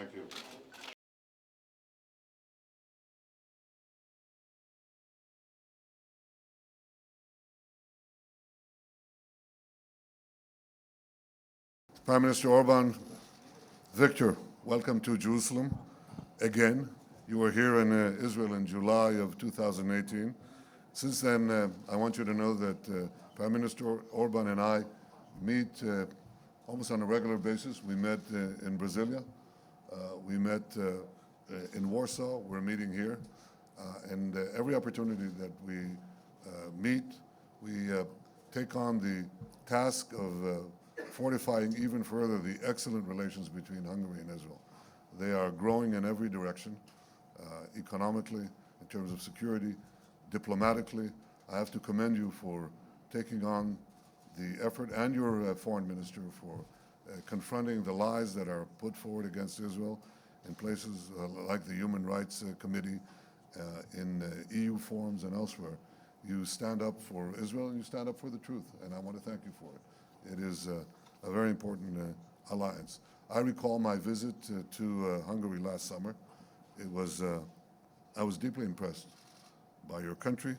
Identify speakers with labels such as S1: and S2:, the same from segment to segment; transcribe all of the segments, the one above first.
S1: Thank you. Prime Minister Orbán, Viktor, welcome to Jerusalem again. You were here in Israel in July of 2018. Since then, I want you to know that Prime Minister Orbán and I meet almost on a regular basis. We met in Brasilia. We met in Warsaw. We're meeting here. And every opportunity that we meet, we take on the task of fortifying even further the excellent relations between Hungary and Israel. They are growing in every direction, economically, in terms of security, diplomatically. I have to commend you for taking on the effort, and your foreign minister for confronting the lies that are put forward against Israel in places like the Human Rights Committee, in EU forums and elsewhere. You stand up for Israel and you stand up for the truth, and I want to thank you for it. It is a very important alliance. I recall my visit to Hungary last summer. I was deeply impressed by your country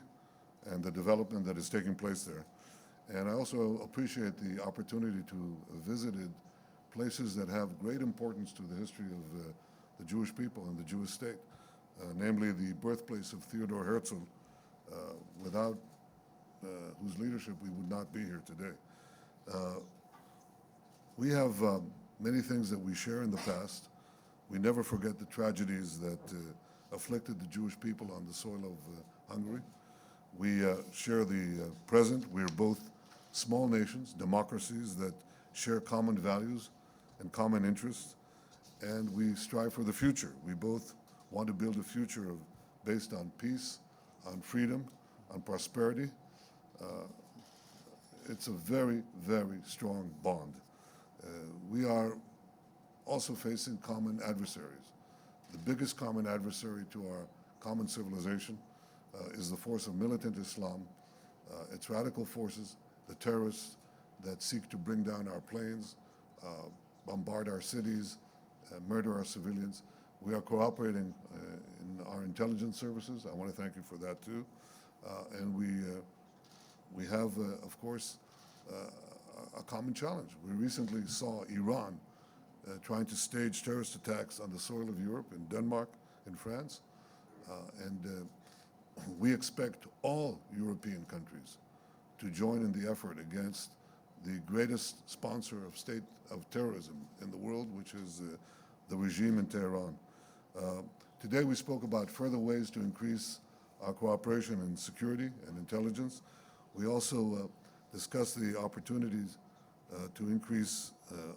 S1: and the development that is taking place there. And I also appreciate the opportunity to visit places that have great importance to the history of the Jewish people and the Jewish state, namely the birthplace of Theodor Herzl, without whose leadership we would not be here today. We have many things that we share in the past. We never forget the tragedies that afflicted the Jewish people on the soil of Hungary. We share the present. We are both small nations, democracies that share common values and common interests, and we strive for the future. We both want to build a future based on peace, on freedom, on prosperity. It's a very, very strong bond. We are also facing common adversaries. The biggest common adversary to our common civilization is the force of militant Islam, its radical forces, the terrorists that seek to bring down our planes, bombard our cities, murder our civilians. We are cooperating in our intelligence services. I want to thank you for that too. And we have, of course, a common challenge. We recently saw Iran trying to stage terrorist attacks on the soil of Europe, in Denmark, in France. And we expect all European countries to join in the effort against the greatest sponsor of terrorism in the world, which is the regime in Tehran. Today we spoke about further ways to increase our cooperation in security and intelligence. We also discussed the opportunities to increase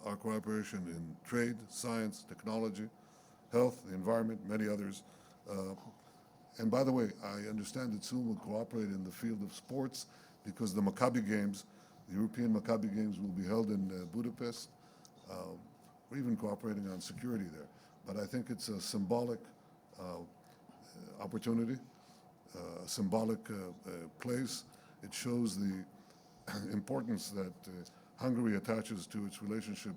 S1: our cooperation in trade, science, technology, health, the environment, many others. And by the way, I understand that soon we'll cooperate in the field of sports, because the Maccabi Games, the European Maccabi Games, will be held in Budapest. We're even cooperating on security there. But I think it's a symbolic opportunity, a symbolic place. It shows the importance that Hungary attaches to its relationship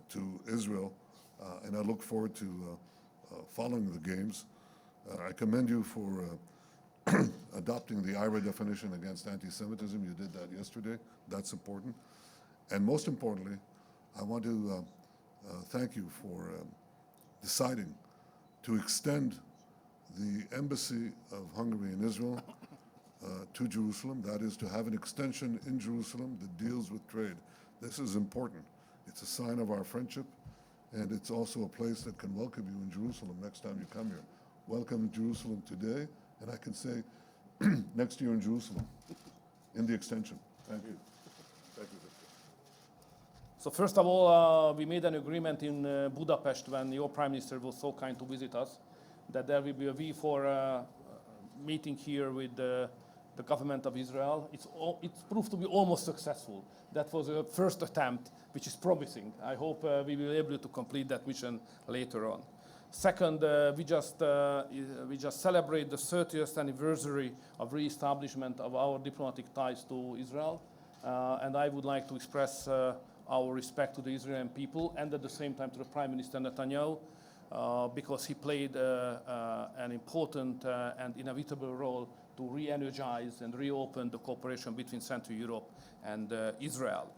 S1: to Israel, and I look forward to following the Games. I commend you for adopting the IRA definition against anti-Semitism. You did that yesterday. That's important. And most importantly, I want to thank you for deciding to extend the embassy of Hungary in Israel to Jerusalem. That is, to have an extension in Jerusalem that deals with trade. This is important. It's a sign of our friendship, and it's also a place that can welcome you in Jerusalem next time you come here. Welcome to Jerusalem today, and I can say next year in Jerusalem, in the extension. Thank you. Thank you, Viktor.
S2: So first of all, we made an agreement in Budapest when your Prime Minister was so kind to visit us, that there will be a V4 meeting here with the government of Israel. It's proved to be almost successful. That was a first attempt, which is promising. I hope we will be able to complete that mission later on. Second, we just celebrate the 30th anniversary of re-establishment of our diplomatic ties to Israel, and I would like to express our respect to the Israeli people and at the same time to the Prime Minister Netanyahu, because he played an important and inevitable role to re-energize and reopen the cooperation between Central Europe and Israel.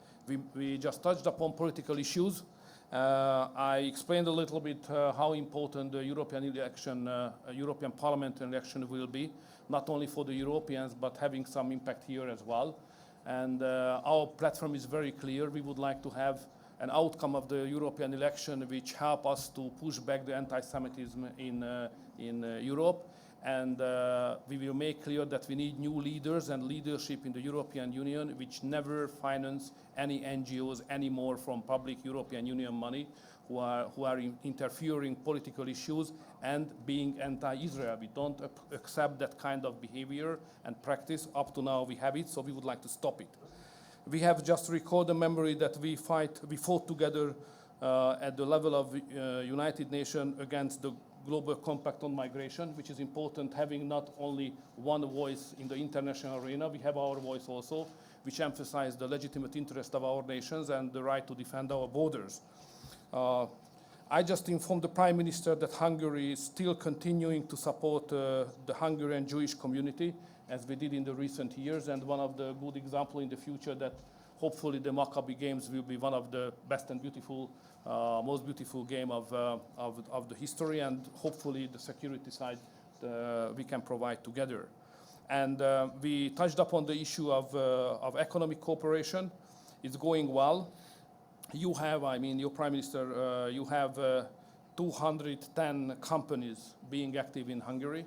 S2: We just touched upon political issues. I explained a little bit how important the European election, European Parliament election will be, not only for the Europeans, but having some impact here as well. And our platform is very clear. We would like to have an outcome of the European election which help us to push back the anti-Semitism in Europe. And we will make clear that we need new leaders and leadership in the European Union which never finance any NGOs anymore from public European Union money who are interfering political issues and being anti-Israel. We don't accept that kind of behavior and practice. Up to now we have it, so we would like to stop it. We have just recalled the memory that we fought together at the level of United Nations against the Global Compact on Migration, which is important, having not only one voice in the international arena, we have our voice also, which emphasizes the legitimate interest of our nations and the right to defend our borders. I just informed the Prime Minister that Hungary is still continuing to support the Hungarian Jewish community, as we did in the recent years, and one of the good examples in the future that hopefully the Maccabi Games will be one of the best and beautiful, most beautiful game of the history, and hopefully the security side we can provide together. And we touched upon the issue of economic cooperation. It's going well. You have, I mean, your Prime Minister, you have 210 companies being active in Hungary,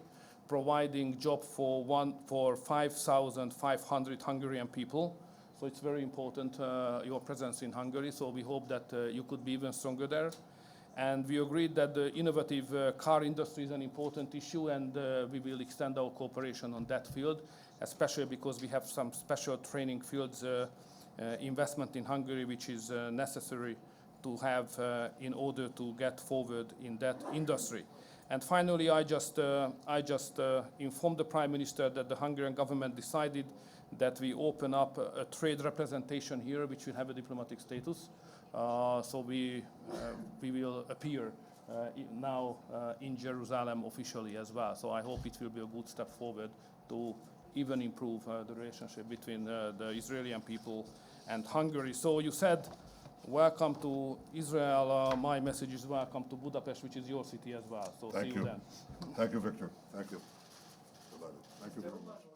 S2: providing job for 5,500 Hungarian people. So it's very important, your presence in Hungary. So we hope that you could be even stronger there. And we agreed that the innovative car industry is an important issue, and we will extend our cooperation on that field, especially because we have some special training fields, investment in Hungary, which is necessary to have in order to get forward in that industry. And finally, I just informed the Prime Minister that the Hungarian government decided that we open up a trade representation here, which will have a diplomatic status. So we will appear now in Jerusalem officially as well. So I hope it will be a good step forward to even improve the relationship between the Israeli people and Hungary. So you said, welcome to Israel. My message is welcome to Budapest, which is your city as well. So see you then.
S1: Thank you, Viktor. Thank you. Thank you very much.